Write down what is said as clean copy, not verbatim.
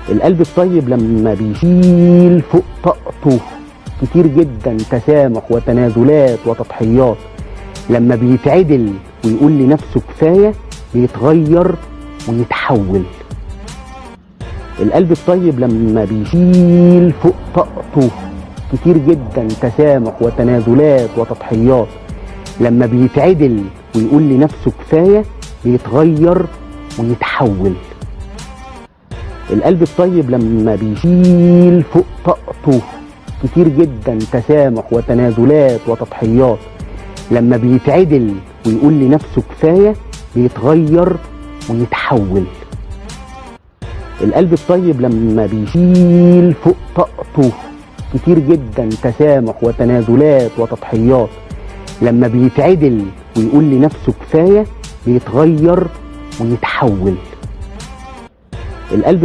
القلب الطيب لما بيشيل فوق طاقته كتير جدا تسامح وتنازلات وتضحيات، لما بيتعدل ويقول لنفسه كفاية بيتغير ويتحول. القلب الطيب لما بيشيل فوق طاقته كتير جدا تسامح وتنازلات وتضحيات، لما بيتعدل ويقول لنفسه كفاية بيتغير ويتحول. القلب الطيب لما بيشيل فوق طاقته كتير جدا تسامح وتنازلات وتضحيات، لما بيتعدل ويقول لنفسه كفاية بيتغير ويتحول. القلب الطيب لما بيشيل فوق طاقته كتير جدا تسامح وتنازلات وتضحيات، لما بيتعدل ويقول لنفسه كفاية بيتغير ويتحول. القلب